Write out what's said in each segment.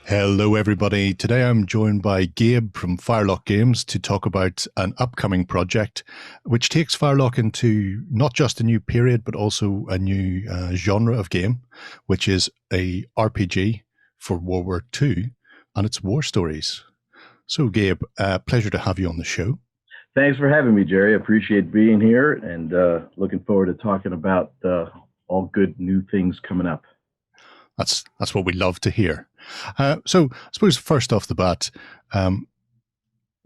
Hello, everybody. Today I'm joined by Gabe from Firelock Games to talk about an upcoming project which takes Firelock into not just a new period, but also a new genre of game, which is a RPG for World War II and its war stories. So, Gabe, pleasure to have you on the show. Thanks for having me, Gerry. I appreciate being here and looking forward to talking about all good new things coming up. That's what we love to hear. So, I suppose first off the bat,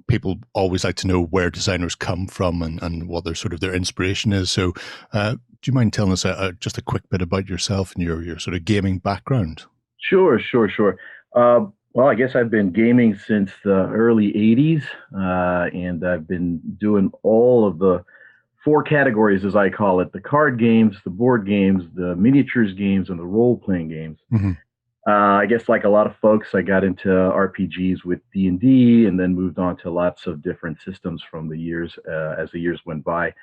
people always like to know where designers come from and what their sort of their inspiration is. So, do you mind telling us just a quick bit about yourself and your sort of gaming background? Sure. Well, I guess I've been gaming since the early 80s, and I've been doing all of the four categories, as I call it: the card games, the board games, the miniatures games, and the role-playing games. Mm-hmm. I guess like a lot of folks, I got into RPGs with D&D and then moved on to lots of different systems from the years as the years went by.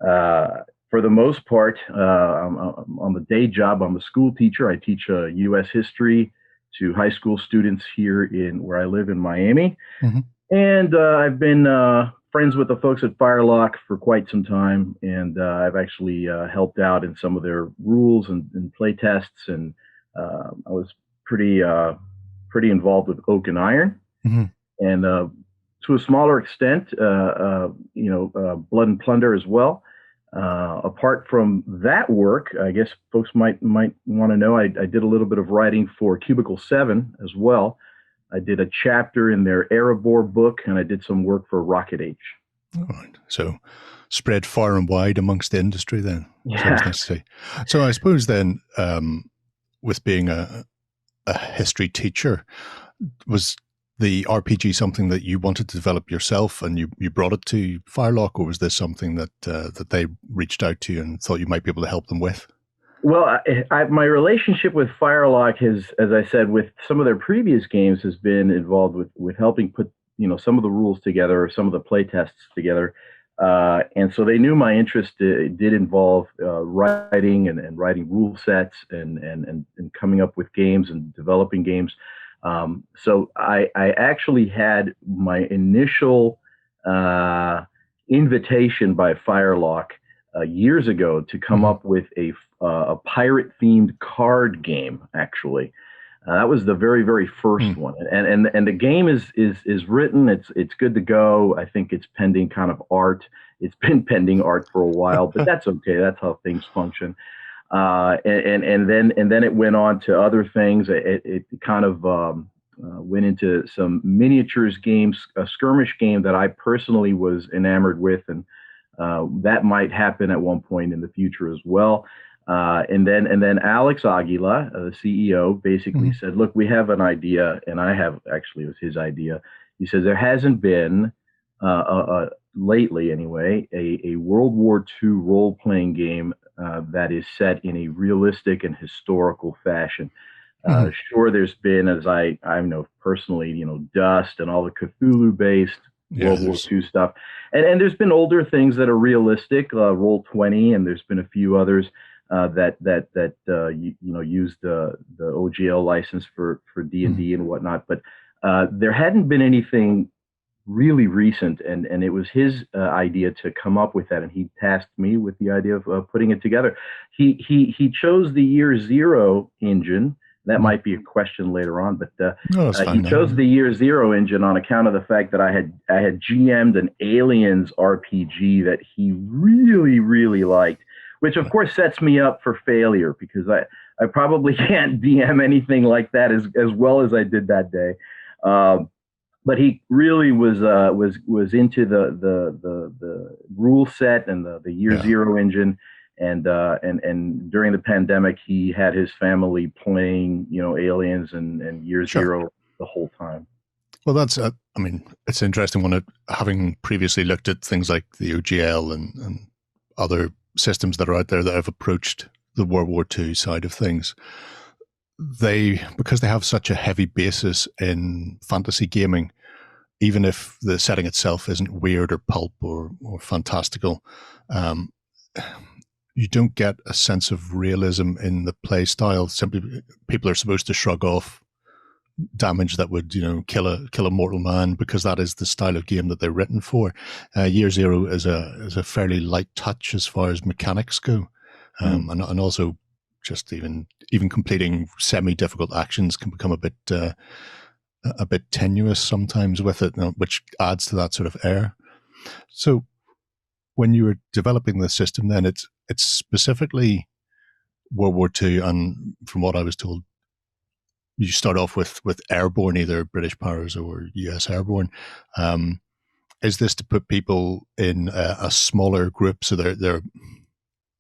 For the most part, on the day job, I'm a school teacher. I teach U.S. history to high school students here in where I live in Miami. Mm-hmm. And I've been friends with the folks at Firelock for quite some time. And I've actually helped out in some of their rules and play tests. And I was pretty involved with Oak and Iron. Mm-hmm. And to a smaller extent, Blood and Plunder as well. Apart from that work, I guess folks might want to know I did a little bit of writing for Cubicle 7 as well. I did a chapter in their Erebor book, and I did some work for Rocket Age. All right. So spread far and wide amongst the industry then. Yeah. Nice to see. So I suppose then, with being a history teacher, was the RPG something that you wanted to develop yourself and you brought it to Firelock, or was this something that that they reached out to you and thought you might be able to help them with? Well, my relationship with Firelock has, as I said, with some of their previous games, has been involved with helping put some of the rules together or some of the play tests together, and so they knew my interest did involve writing and writing rule sets and coming up with games and developing games. So I actually had my initial invitation by Firelock years ago to come up with a pirate-themed card game. Actually, that was the very first one, and the game is written. It's good to go. I think it's pending kind of art. It's been pending art for a while, but that's okay. That's how things function. And then it went on to other things. It kind of went into some miniatures games, a skirmish game that I personally was enamored with, and that might happen at one point in the future as well. And then Alex Aguila, the CEO, basically said, "Look, we have an idea," and it was his idea. He says there hasn't been lately, anyway, a World War II role-playing game that is set in a realistic and historical fashion. Sure, there's been, as I know personally, Dust and all the Cthulhu-based World War II stuff, and there's been older things that are realistic, Roll20, and there's been a few others that use the OGL license for D&D and whatnot, but there hadn't been anything really recent, and it was his idea to come up with that, and he tasked me with the idea of putting it together. He chose the Year Zero engine. That might be a question later on, but he chose the Year Zero engine on account of the fact that I had GM'd an Aliens RPG that he really liked, which of course sets me up for failure because I probably can't DM anything like that as well as I did that day. But he really was into the rule set and the Year Zero engine. And during the pandemic, he had his family playing, Aliens and Year Zero the whole time. Well, that's, I mean, it's an interesting one. Having previously looked at things like the OGL and other systems that are out there that have approached the World War II side of things, because they have such a heavy basis in fantasy gaming, even if the setting itself isn't weird or pulp or fantastical, you don't get a sense of realism in the play style. Simply, people are supposed to shrug off damage that would kill a mortal man, because that is the style of game that they're written for. Year Zero is a fairly light touch as far as mechanics go, and also just even completing semi-difficult actions can become a bit tenuous sometimes with it, which adds to that sort of air. So when you were developing the system, then it's specifically World War II, and from what I was told, you start off with airborne, either British powers or US airborne. Is this to put people in a smaller group, so they're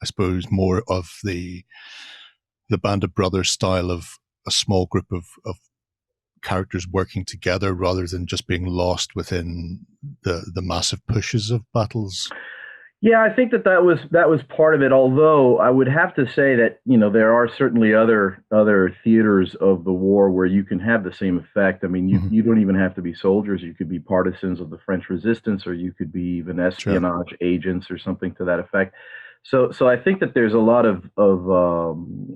I suppose more of the Band of Brothers style of a small group of characters working together rather than just being lost within the massive pushes of battles? Yeah, I think that was part of it. Although I would have to say that there are certainly other theaters of the war where you can have the same effect. I mean, you don't even have to be soldiers. You could be partisans of the French Resistance, or you could be even espionage agents or something to that effect. So I think that there's a lot of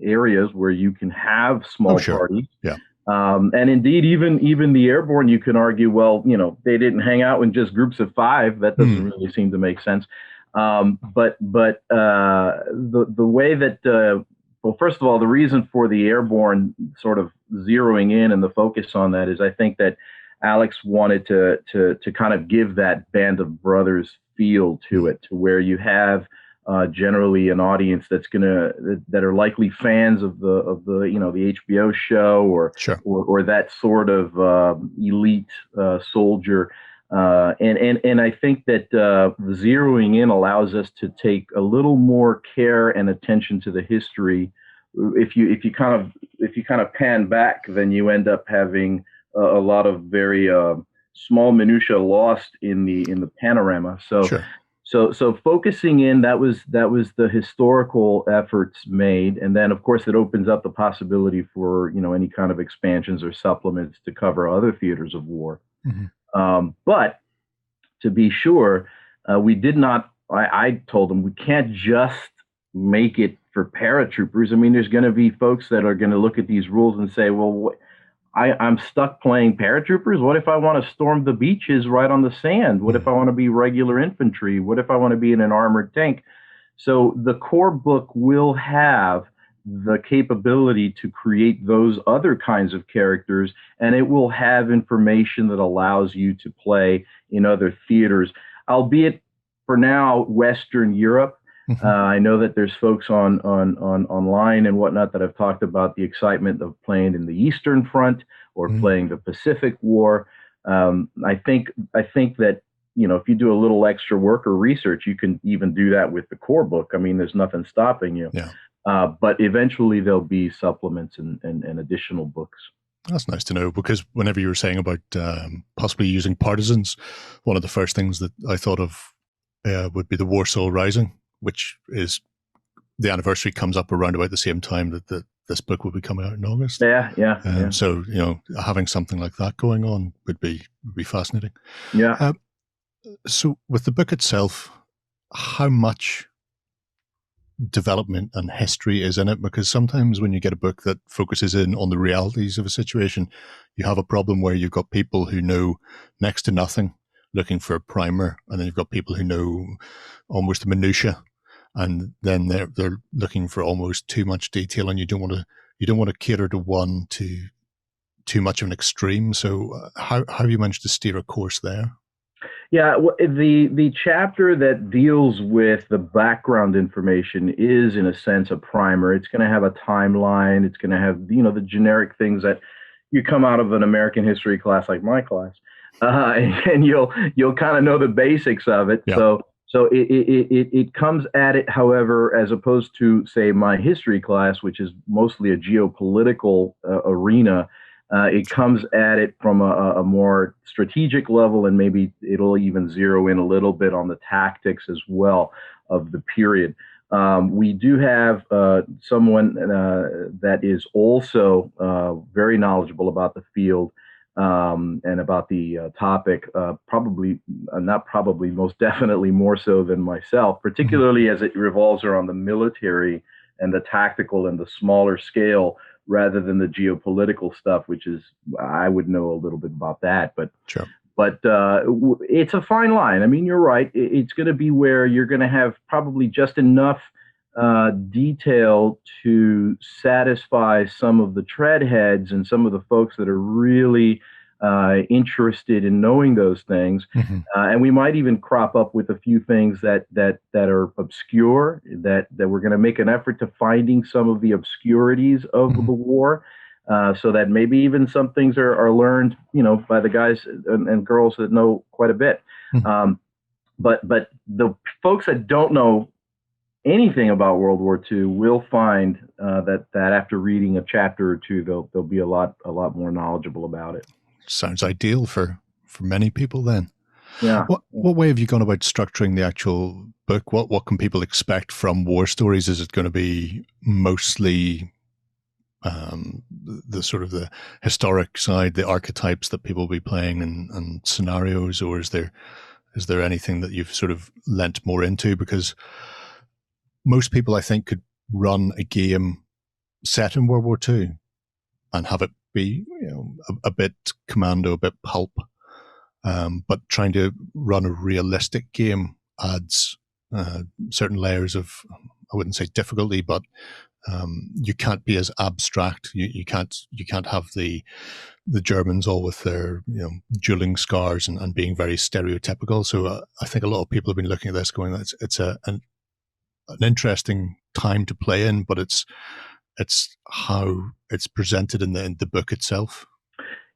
areas where you can have small parties. Yeah. And indeed, even the airborne, you can argue, well, they didn't hang out in just groups of 5. That doesn't really seem to make sense. But the way that well, first of all, the reason for the airborne sort of zeroing in and the focus on that is I think that Alex wanted to kind of give that Band of Brothers feel to it, to where you have generally an audience that are likely fans of the the HBO show or that sort of elite soldier. And I think that zeroing in allows us to take a little more care and attention to the history. If you kind of pan back, then you end up having a lot of very small minutia lost in the panorama. So focusing in, that was the historical efforts made, and then of course it opens up the possibility for any kind of expansions or supplements to cover other theaters of war. But to be sure, we did not. I told them we can't just make it for paratroopers. I mean, there's going to be folks that are going to look at these rules and say, "Well, I'm stuck playing paratroopers. What if I want to storm the beaches right on the sand? What if I want to be regular infantry? What if I want to be in an armored tank?" So the core book will have the capability to create those other kinds of characters, and it will have information that allows you to play in other theaters, albeit for now Western Europe. I know that there's folks on online and whatnot that have talked about the excitement of playing in the Eastern Front or playing the Pacific War. I think that if you do a little extra work or research, you can even do that with the core book. I mean, there's nothing stopping you. Yeah. But eventually there'll be supplements and additional books. That's nice to know, because whenever you were saying about possibly using partisans, one of the first things that I thought of would be the Warsaw Rising, which is the anniversary comes up around about the same time that this book will be coming out in August. Yeah. So having something like that going on would be fascinating. Yeah. So with the book itself, how much development and history is in it? Because sometimes when you get a book that focuses in on the realities of a situation, you have a problem where you've got people who know next to nothing looking for a primer, and then you've got people who know almost the minutiae, and then they're looking for almost too much detail, and you don't want to cater to one too much of an extreme. So how have you managed to steer a course there? Yeah, the chapter that deals with the background information is, in a sense, a primer. It's going to have a timeline. It's going to have, the generic things that you come out of an American history class like my class, and you'll kind of know the basics of it. Yeah. So it comes at it, however, as opposed to, say, my history class, which is mostly a geopolitical arena. It comes at it from a more strategic level, and maybe it'll even zero in a little bit on the tactics as well of the period. We do have someone that is also very knowledgeable about the field and about the topic, most definitely more so than myself, particularly as it revolves around the military and the tactical and the smaller scale rather than the geopolitical stuff, which is, I would know a little bit about that, but Sure. it's a fine line. I mean, you're right. It's going to be where you're going to have probably just enough detail to satisfy some of the tread heads and some of the folks that are really interested in knowing those things. And we might even crop up with a few things that are obscure, that we're going to make an effort to finding some of the obscurities of the war. So that maybe even some things are learned, by the guys and girls that know quite a bit. But the folks that don't know anything about World War II will find that after reading a chapter or two, they'll be a lot more knowledgeable about it. Sounds ideal for many people then. Yeah. What way have you gone about structuring the actual book? What can people expect from War Stories? Is it going to be mostly the sort of the historic side, the archetypes that people will be playing and scenarios, or is there anything that you've sort of lent more into? Because most people, I think, could run a game set in World War II and have it be, a bit commando, a bit pulp, but trying to run a realistic game adds certain layers of, I wouldn't say difficulty, but you can't be as abstract. You can't have the Germans all with their dueling scars and being very stereotypical. So I think a lot of people have been looking at this going, it's an interesting time to play in, but it's how it's presented in the book itself.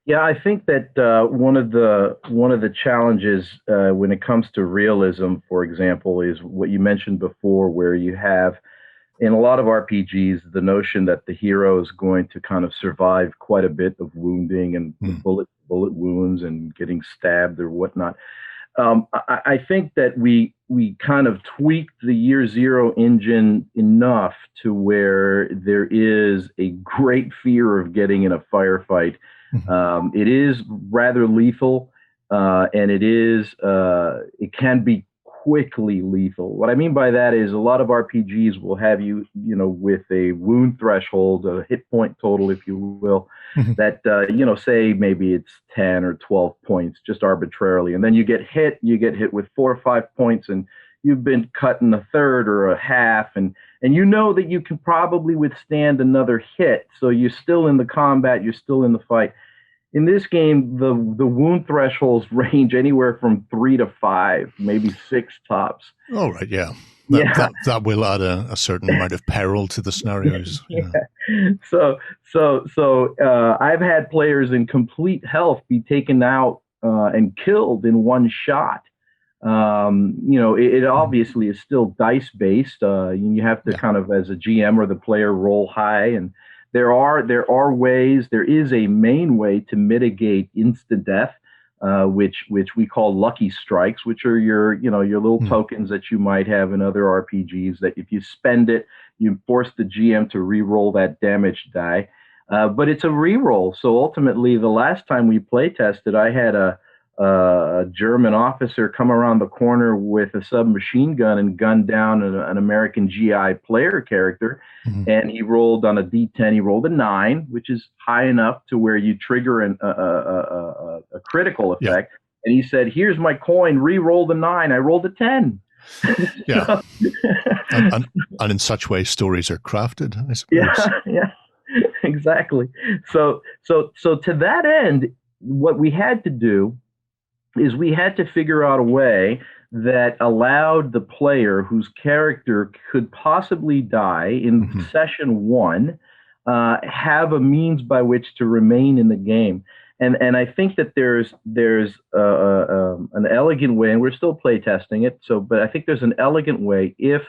Yeah, I think that one of the challenges when it comes to realism, for example, is what you mentioned before, where you have in a lot of RPGs the notion that the hero is going to kind of survive quite a bit of wounding and bullet wounds and getting stabbed or whatnot. I think that we kind of tweaked the Year Zero engine enough to where there is a great fear of getting in a firefight. It is rather lethal, and it can be quickly lethal. What I mean by that is a lot of RPGs will have you, with a wound threshold, a hit point total, if you will, that, say maybe it's 10 or 12 points just arbitrarily. And then you get hit with 4 or 5 points and you've been cut in a third or a half. And you know that you can probably withstand another hit. So you're still in the combat, you're still in the fight. In this game, the wound thresholds range anywhere from 3 to 5, maybe 6 tops. Oh, right, yeah. That will add a certain amount of peril to the scenarios. Yeah. So I've had players in complete health be taken out and killed in one shot. It obviously is still dice based. You have to kind of, as a GM or the player, roll high, and there are ways. There is a main way to mitigate instant death, which we call lucky strikes, which are your little tokens that you might have in other RPGs. That if you spend it, you force the GM to re-roll that damaged die. But it's a re-roll. So ultimately, the last time we play tested, I had a German officer come around the corner with a submachine gun and gun down an American GI player character. And he rolled on a D10. He rolled a 9, which is high enough to where you trigger a critical effect. Yeah. And he said, "Here's my coin. Re-roll the 9. I rolled a 10." Yeah. and in such ways, stories are crafted, I suppose. Yeah, exactly. So to that end, what we had to do is we had to figure out a way that allowed the player whose character could possibly die in session 1 have a means by which to remain in the game. And I think that there's an elegant way, and we're still play testing it. But I think there's an elegant way if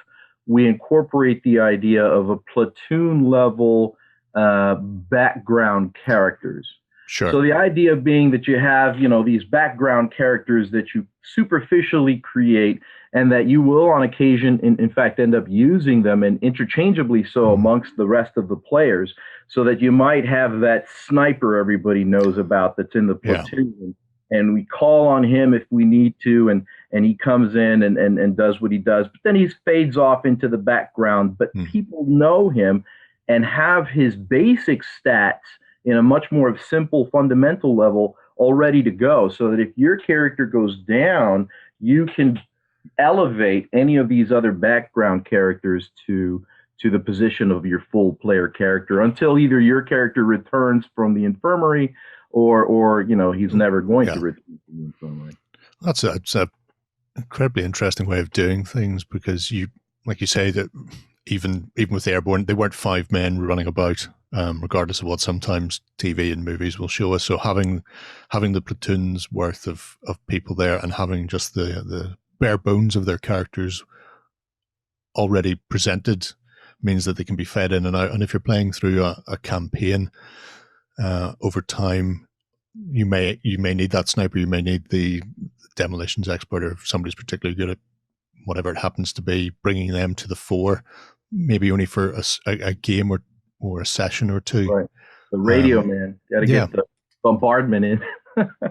we incorporate the idea of a platoon level background characters. Sure. So the idea being that you have, these background characters that you superficially create, and that you will on occasion, in fact, end up using them and interchangeably so amongst the rest of the players, so that you might have that sniper everybody knows about that's in the platoon. Yeah. And we call on him if we need to, and he comes in and does what he does. But then he fades off into the background, but people know him. and have his basic stats in a much more simple fundamental level all ready to go, so that if your character goes down, you can elevate any of these other background characters to the position of your full player character until either your character returns from the infirmary or he's never going to return from the infirmary. That's a incredibly interesting way of doing things, because like you say, that even with the airborne, they weren't 5 men running about, regardless of what sometimes TV and movies will show us. So having the platoon's worth of people there, and having just the bare bones of their characters already presented, means that they can be fed in and out. And if you're playing through a campaign over time, you may need that sniper, you may need the demolitions expert, or if somebody's particularly good at whatever it happens to be, bringing them to the fore, maybe only for a game or a session or two. Right. The radio man, got to get the bombardment in.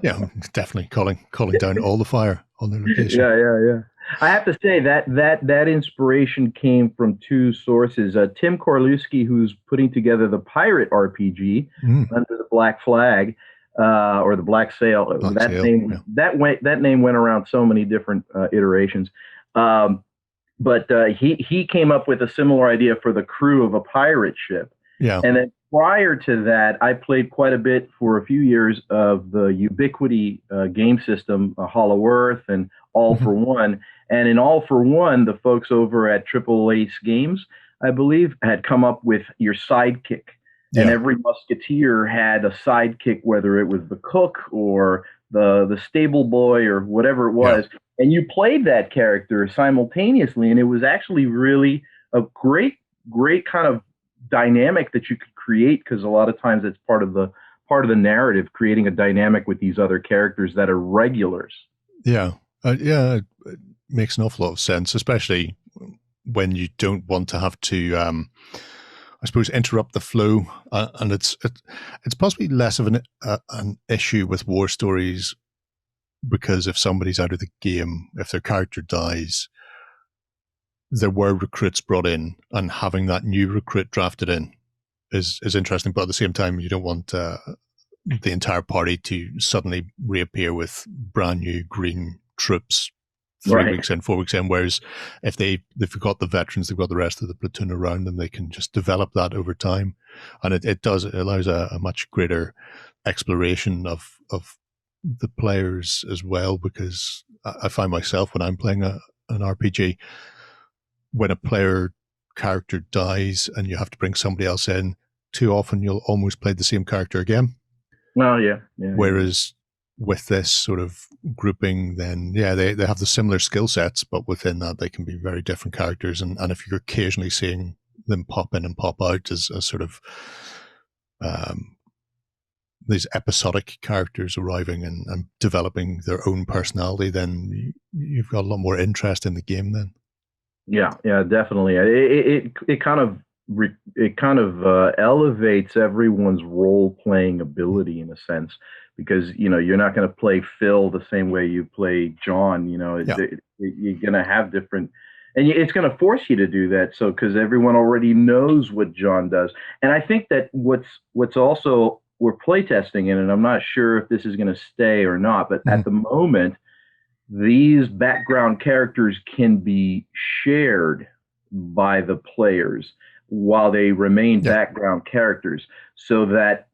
Yeah, definitely calling down all the fire on their location. Yeah. I have to say that inspiration came from 2 sources. Tim Korluski, who's putting together the pirate RPG under the Black Flag, or the Black Sail. That name went around so many different iterations. But he came up with a similar idea for the crew of a pirate ship. Yeah. And then prior to that, I played quite a bit for a few years of the Ubiquity game system, Hollow Earth and All for One. And in All for One, the folks over at Triple Ace Games, I believe, had come up with your sidekick. And every musketeer had a sidekick, whether it was the cook or the stable boy or whatever it was. Yeah. And you played that character simultaneously, and it was actually really a great kind of dynamic that you could create, because a lot of times it's part of the narrative, creating a dynamic with these other characters that are regulars. Yeah. It makes an awful lot of sense, especially when you don't want to have to, I suppose, interrupt the flow. And it's possibly less of an issue with war stories, because if somebody's out of the game, if their character dies, there were recruits brought in, and having that new recruit drafted in is interesting. But at the same time, you don't want the entire party to suddenly reappear with brand new green troops 3 weeks in, 4 weeks in. Whereas if they've got the veterans, they've got the rest of the platoon around them, they can just develop that over time. And it allows a much greater exploration of the players as well, because I find myself, when I'm playing an RPG, when a player character dies and you have to bring somebody else in, too often you'll almost play the same character again. Well, yeah. Whereas with this sort of grouping, then they have the similar skill sets, but within that they can be very different characters. And if you're occasionally seeing them pop in and pop out as sort of these episodic characters arriving and developing their own personality, then you've got a lot more interest in the game then. Yeah, definitely. It kind of elevates everyone's role playing ability in a sense, because you're not going to play Phil the same way you play John. You're going to have different, and it's going to force you to do that. So because everyone already knows what John does, and I think that what's also, we're playtesting it, and I'm not sure if this is going to stay or not, but at the moment, these background characters can be shared by the players while they remain background characters, so that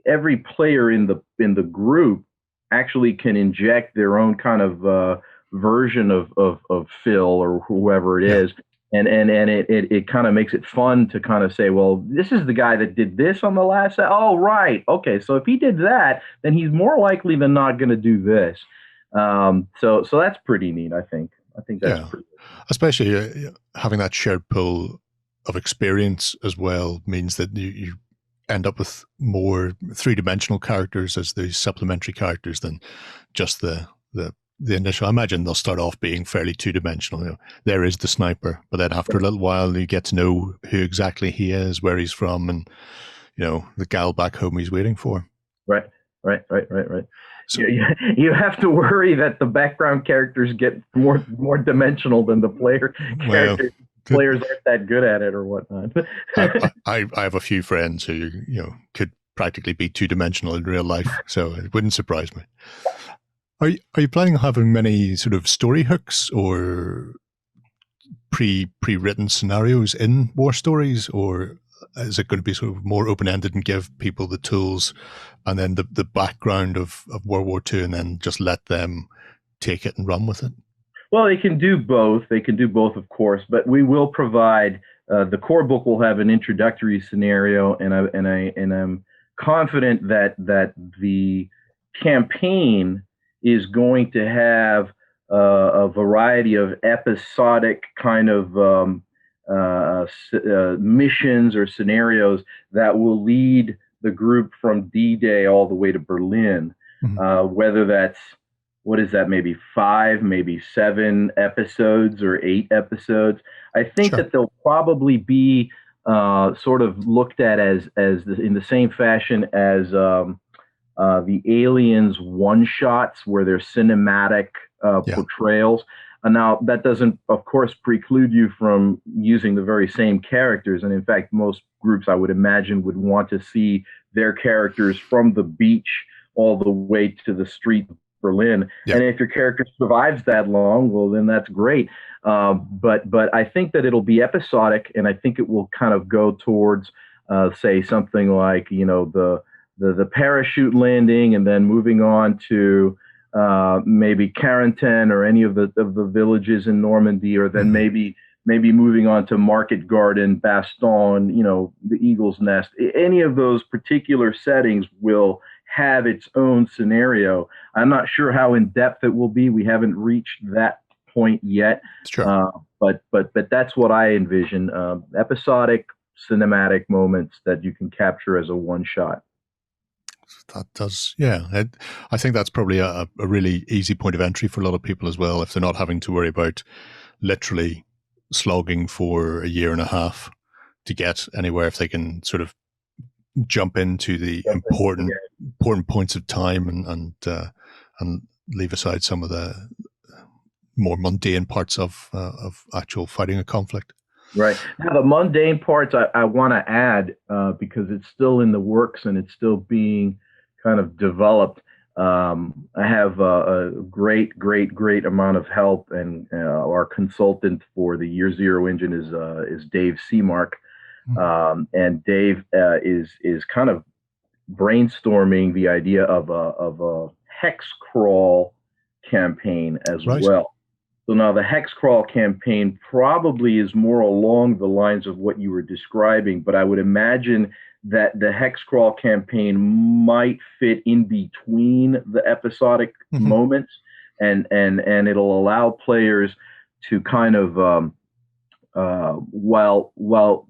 every player in the group actually can inject their own kind of version of Phil or whoever it is. And it kind of makes it fun to kind of say, well, this is the guy that did this on the last set. Oh, right. Okay. So if he did that, then he's more likely than not going to do this. So that's pretty neat, I think. I think that's pretty good. Especially having that shared pool of experience as well means that you end up with more three-dimensional characters as the supplementary characters than just the initial. I imagine they'll start off being fairly two-dimensional. There is the sniper, but then after a little while, you get to know who exactly he is, where he's from, and the gal back home he's waiting for. Right. So you have to worry that the background characters get more dimensional than the player characters. players aren't that good at it or whatnot. I have a few friends who, could practically be two-dimensional in real life, so it wouldn't surprise me. Are you planning on having many sort of story hooks or pre-written scenarios in war stories, or is it going to be sort of more open-ended and give people the tools and then the background of World War II and then just let them take it and run with it? Well, they can do both. They can do both, of course, but we will provide the core book will have an introductory scenario, and I'm confident that the campaign is going to have a variety of episodic kind of missions or scenarios that will lead the group from D-Day all the way to Berlin. Mm-hmm. Whether that's, what is that, maybe 5, maybe 7 episodes or 8 episodes. I think that they'll probably be sort of looked at as in the same fashion as the Aliens one-shots, where they're cinematic portrayals. And now that doesn't, of course, preclude you from using the very same characters. And in fact, most groups, I would imagine, would want to see their characters from the beach all the way to the street of Berlin. Yeah. And if your character survives that long, well, then that's great. But I think that it'll be episodic, and I think it will kind of go towards, say, something like, the parachute landing, and then moving on to maybe Carentan or any of the villages in Normandy, or then maybe moving on to Market Garden, Bastogne, the Eagle's Nest. Any of those particular settings will have its own scenario. I'm not sure how in depth it will be. We haven't reached that point yet. Sure. But that's what I envision: episodic, cinematic moments that you can capture as a one shot. That does, yeah. I think that's probably a really easy point of entry for a lot of people as well, if they're not having to worry about literally slogging for a year and a half to get anywhere. If they can sort of jump into the important points of time and leave aside some of the more mundane parts of actual fighting a conflict. Right. Now, the mundane parts I want to add, because it's still in the works and it's still being kind of developed. I have a great amount of help, and our consultant for the Year Zero engine is Dave Seamark. And Dave is kind of brainstorming the idea of a hex crawl campaign as well. So now the hex crawl campaign probably is more along the lines of what you were describing, but I would imagine that the hex crawl campaign might fit in between the episodic moments, and it'll allow players to kind of while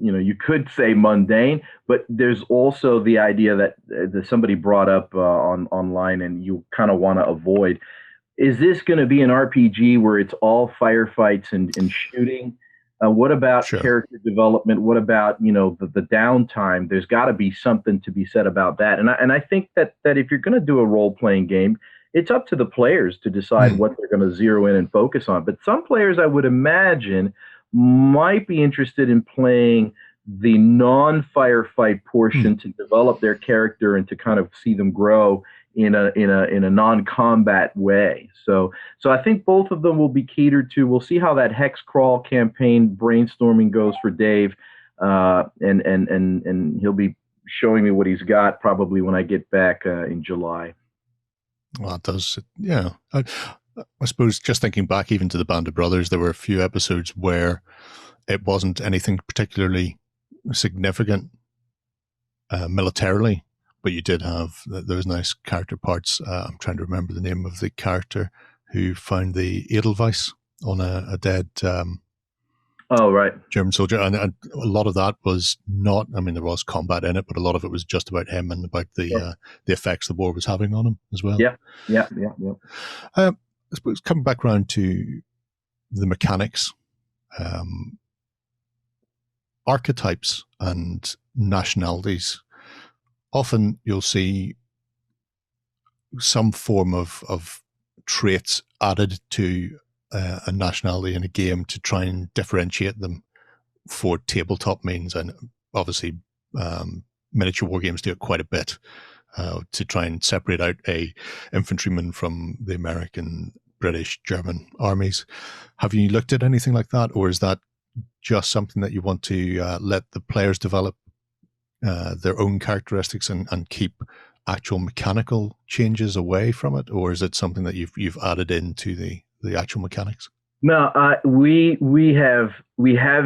you could say mundane, but there's also the idea that somebody brought up online, and you kind of want to avoid. Is this going to be an RPG where it's all firefights and shooting? What about character development? What about the downtime? There's got to be something to be said about that. And I think that if you're going to do a role-playing game, it's up to the players to decide what they're going to zero in and focus on. But some players, I would imagine, might be interested in playing the non-firefight portion to develop their character and to kind of see them grow in a non-combat way. So I think both of them will be catered to. We'll see how that hex crawl campaign brainstorming goes for Dave, and he'll be showing me what he's got probably when I get back in July. Well, it does, yeah. I suppose just thinking back even to the Band of Brothers, there were a few episodes where it wasn't anything particularly significant militarily, but you did have those nice character parts. I'm trying to remember the name of the character who found the Edelweiss on a dead German soldier. And a lot of that was not, I mean, there was combat in it, but a lot of it was just about him and about the effects the war was having on him as well. Yeah. I suppose coming back around to the mechanics, archetypes and nationalities. Often you'll see some form of traits added to a nationality in a game to try and differentiate them for tabletop means, and obviously miniature war games do it quite a bit, to try and separate out a infantryman from the American, British, German armies. Have you looked at anything like that, or is that just something that you want to let the players develop their own characteristics and keep actual mechanical changes away from it, or is it something that you've added into the actual mechanics? No, we have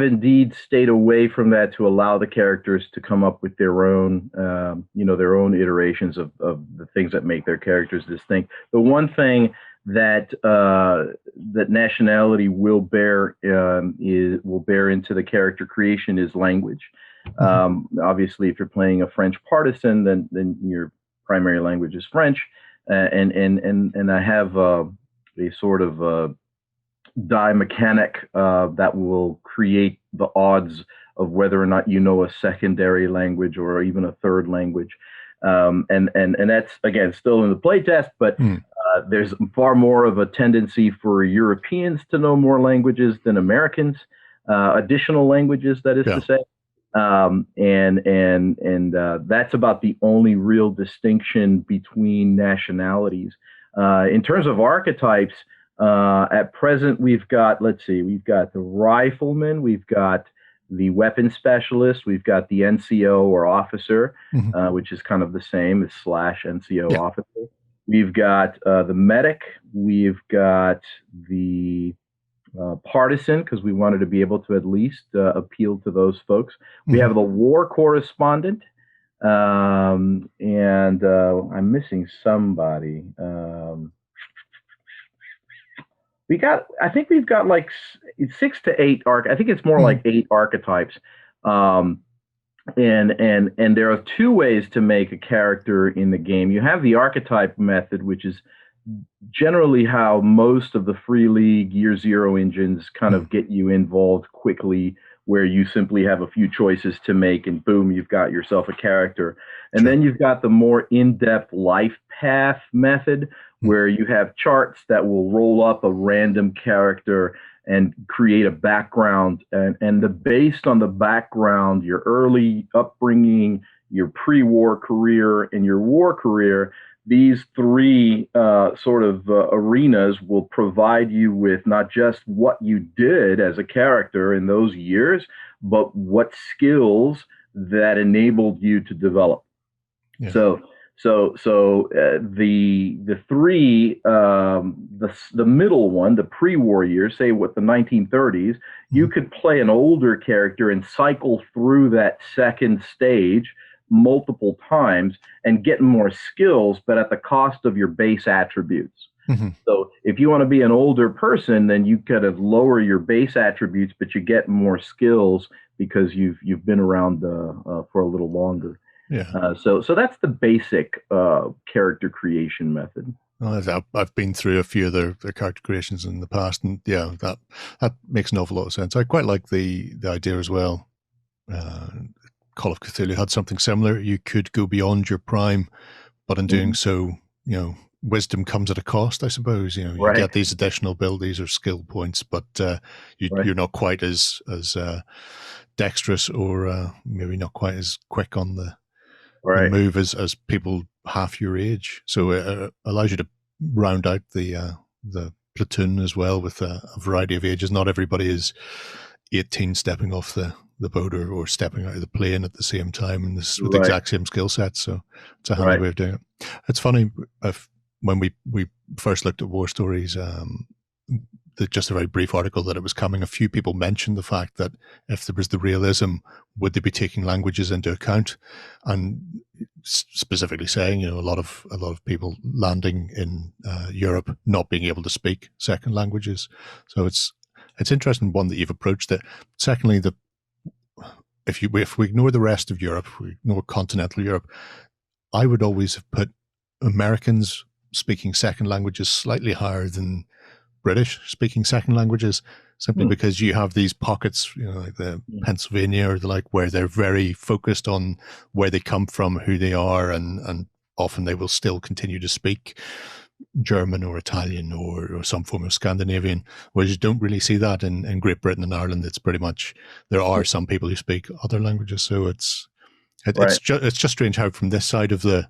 indeed stayed away from that to allow the characters to come up with their own, their own iterations of the things that make their characters distinct. The one thing that that nationality will bear into the character creation is language. Obviously, if you're playing a French partisan, then your primary language is French, and I have a sort of die mechanic that will create the odds of whether or not you know a secondary language or even a third language, and that's again still in the playtest, but there's far more of a tendency for Europeans to know more languages than Americans, additional languages, that is to say. That's about the only real distinction between nationalities. In terms of archetypes, at present, we've got the rifleman, we've got the weapon specialist, we've got the NCO or officer, which is kind of the same as / NCO officer. We've got the medic, we've got the partisan, because we wanted to be able to at least appeal to those folks. We have the war correspondent, and I'm missing somebody. I think we've got like 6 to 8 I think it's more like 8 archetypes. And there are 2 ways to make a character in the game. You have the archetype method, which is generally how most of the Free League Year Zero engines kind of get you involved quickly, where you simply have a few choices to make and boom, you've got yourself a character. And then you've got the more in-depth life path method, where you have charts that will roll up a random character and create a background, and based on the background, your early upbringing, your pre-war career, and your war career, these 3 arenas will provide you with not just what you did as a character in those years, but what skills that enabled you to develop. Yeah. So the 3, the middle one, the pre-war years, say what the 1930s, you could play an older character and cycle through that second stage multiple times and get more skills, but at the cost of your base attributes. So if you want to be an older person, then you kind of lower your base attributes, but you get more skills because you've been around for a little longer. Yeah. So that's the basic character creation method. Well, I've been through a few of their character creations in the past, and yeah, that makes an awful lot of sense. I quite like the idea as well. Call of Cthulhu had something similar. You could go beyond your prime, but in doing so, wisdom comes at a cost, I suppose. You get these additional abilities or skill points, but you're not quite as dexterous, or maybe not quite as quick on the move as people half your age. So it allows you to round out the platoon as well with a variety of ages. Not everybody is 18 stepping off the boat or stepping out of the plane at the same time, and with the exact same skill set. So it's a handy way of doing it. It's funny, when we first looked at War Stories, just a very brief article that it was coming, a few people mentioned the fact that if there was the realism, would they be taking languages into account, and specifically saying, a lot of people landing in Europe not being able to speak second languages. So it's interesting, one, that you've approached it. Secondly, if we ignore the rest of Europe, if we ignore continental Europe, I would always have put Americans speaking second languages slightly higher than British speaking second languages, simply because you have these pockets, like the Pennsylvania or the like, where they're very focused on where they come from, who they are, and often they will still continue to speak German or Italian or some form of Scandinavian, whereas you don't really see that in Great Britain and Ireland. It's pretty much, there are some people who speak other languages, so Right. it's just strange how from this side of the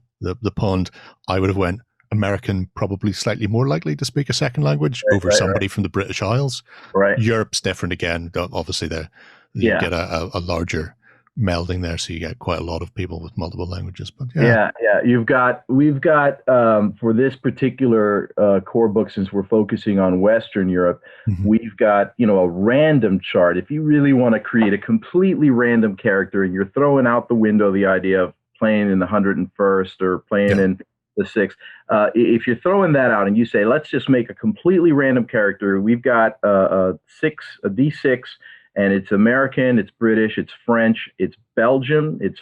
pond, I would have went American, probably slightly more likely to speak a second language over Right. somebody from the British Isles. Right. Europe's different again. Obviously, you Yeah. get a larger melding there, so you get quite a lot of people with multiple languages. But yeah, Yeah. We've got for this particular core book, since we're focusing on Western Europe, mm-hmm. we've got, a random chart. If you really want to create a completely random character and you're throwing out the window the idea of playing in the 101st or playing in the 6th, if you're throwing that out and you say, let's just make a completely random character, we've got a D6, and it's American, it's British, it's French, it's Belgium, it's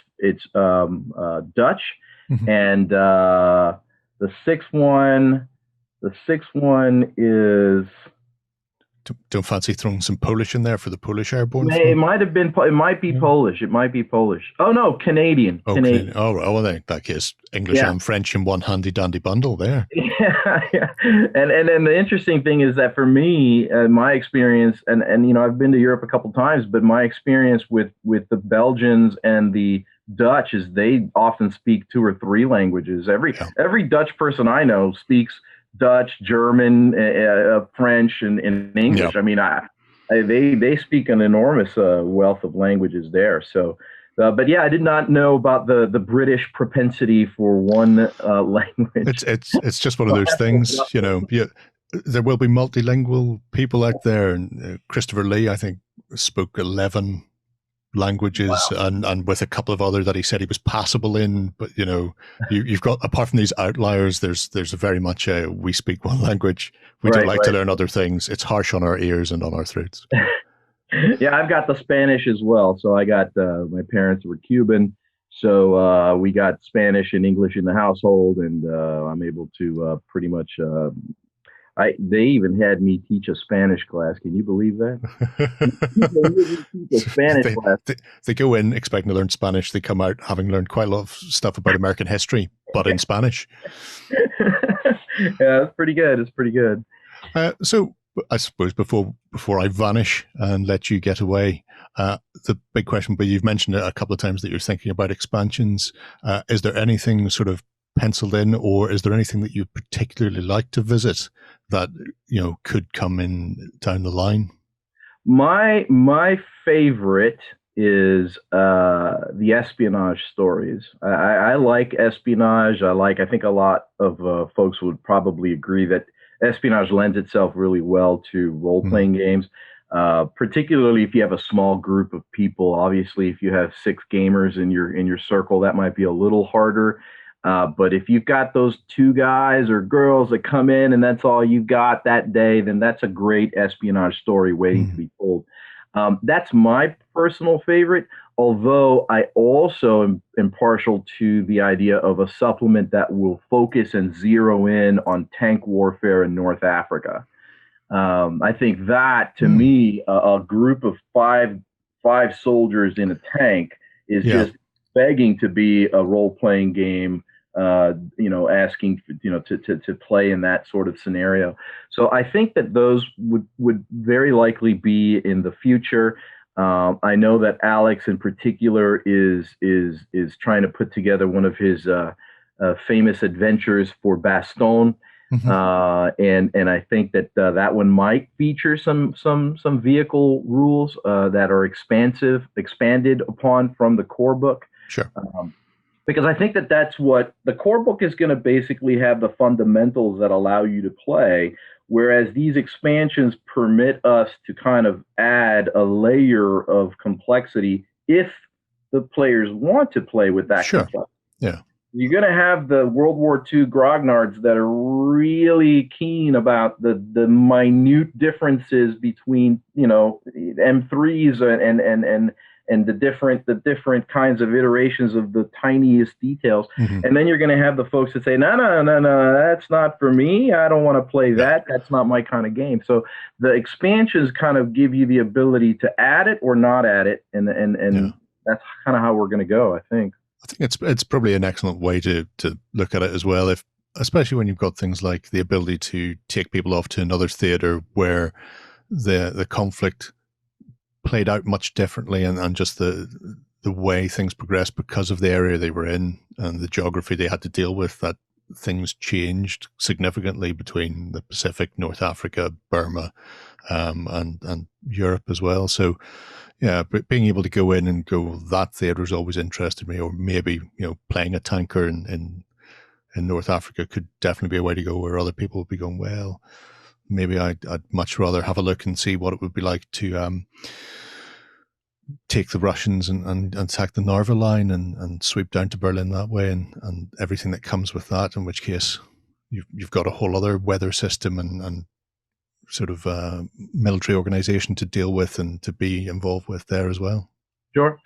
Dutch, mm-hmm. and the sixth one is. Don't fancy throwing some Polish in there for the Polish airborne? It might have been. It might be Polish. It might be Polish. Oh no, Canadian. Oh, Canadian. Oh, well, in that case, English and French in one handy dandy bundle there. Yeah. And the interesting thing is that for me, my experience, and I've been to Europe a couple of times, but my experience with the Belgians and the Dutch is they often speak 2 or 3 languages. Every Dutch person I know speaks Dutch, German, French, and English. Yep. I mean, they speak an enormous wealth of languages there. So, but yeah, I did not know about the British propensity for one language. It's just one of those things, there will be multilingual people out there, and Christopher Lee, I think, spoke 11 languages. Wow. and with a couple of other that he said he was passable in, but you've got, apart from these outliers, there's a very much we speak one language, we don't like to learn other things. It's harsh on our ears and on our throats. Yeah, I've got the Spanish as well. So I got my parents were Cuban, so we got Spanish and English in the household, and I'm able to pretty much they even had me teach a Spanish class. Can you believe that? They go in expecting to learn Spanish. They come out having learned quite a lot of stuff about American history, but in Spanish. Yeah, it's pretty good. It's pretty good. So I suppose before I vanish and let you get away, the big question, but you've mentioned it a couple of times that you're thinking about expansions. Is there anything sort of penciled in, or is there anything that you particularly like to visit that could come in down the line? My favorite is the espionage stories. I like espionage. I think a lot of folks would probably agree that espionage lends itself really well to role-playing games, particularly if you have a small group of people. Obviously, if you have 6 gamers in your circle, that might be a little harder. But if you've got those 2 guys or girls that come in and that's all you got that day, then that's a great espionage story waiting to be told. That's my personal favorite, although I also am partial to the idea of a supplement that will focus and zero in on tank warfare in North Africa. I think that, to me, a group of five soldiers in a tank is just begging to be a role-playing game, asking to play in that sort of scenario. So I think that those would very likely be in the future. I know that Alex in particular is trying to put together one of his famous adventures for Bastogne. And I think that that one might feature some vehicle rules that are expanded upon from the core book. Sure. Because I think that that's what the core book is going to basically have, the fundamentals that allow you to play, whereas these expansions permit us to kind of add a layer of complexity if the players want to play with that complexity. Yeah. You're going to have the World War II grognards that are really keen about the minute differences between, M3s and the different kinds of iterations of the tiniest details. And then you're going to have the folks that say, no, that's not for me. I don't want to play that. That's not my kind of game. So the expansions kind of give you the ability to add it or not add it. And that's kind of how we're going to go, I think. I think it's probably an excellent way to look at it as well. If especially when you've got things like the ability to take people off to another theater where the conflict played out much differently, and just the way things progressed because of the area they were in and the geography they had to deal with, that things changed significantly between the Pacific, North Africa, Burma, and Europe as well. So, yeah, but being able to go in and go, that theater's always interested me, or maybe, playing a tanker in North Africa could definitely be a way to go, where other people would be going, well, maybe I'd much rather have a look and see what it would be like to take the Russians and attack the Narva line and sweep down to Berlin that way, and everything that comes with that, in which case you've got a whole other weather system and sort of military organization to deal with and to be involved with there as well. Sure.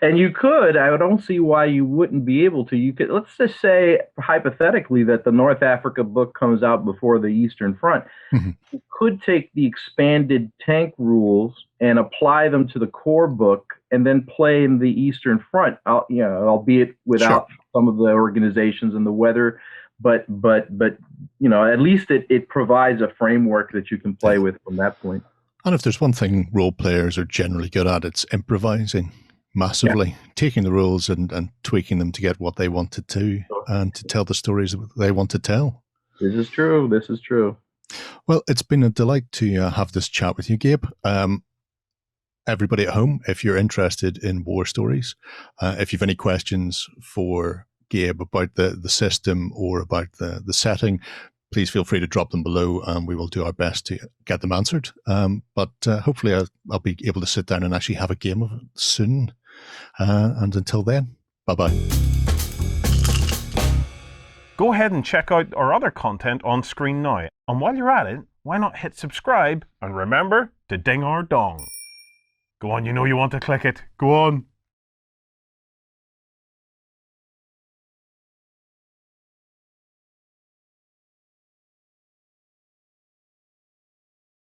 And you could, I don't see why you wouldn't be able to. You could, let's just say hypothetically that the North Africa book comes out before the Eastern Front. Mm-hmm. You could take the expanded tank rules and apply them to the core book and then play in the Eastern Front, albeit without some of the organizations and the weather. But at least it provides a framework that you can play with from that point. And if there's one thing role players are generally good at, it's improvising massively, taking the rules and tweaking them to get what they want to do and to tell the stories that they want to tell. This is true. Well, it's been a delight to have this chat with you, Gabe. Everybody at home, if you're interested in war stories, if you've any questions for Gabe about the system or about the setting, please feel free to drop them below, and we will do our best to get them answered. But hopefully I'll be able to sit down and actually have a game of it soon. And until then, bye-bye. Go ahead and check out our other content on screen now. And while you're at it, why not hit subscribe and remember to ding our dong. Go on, you know you want to click it. Go on.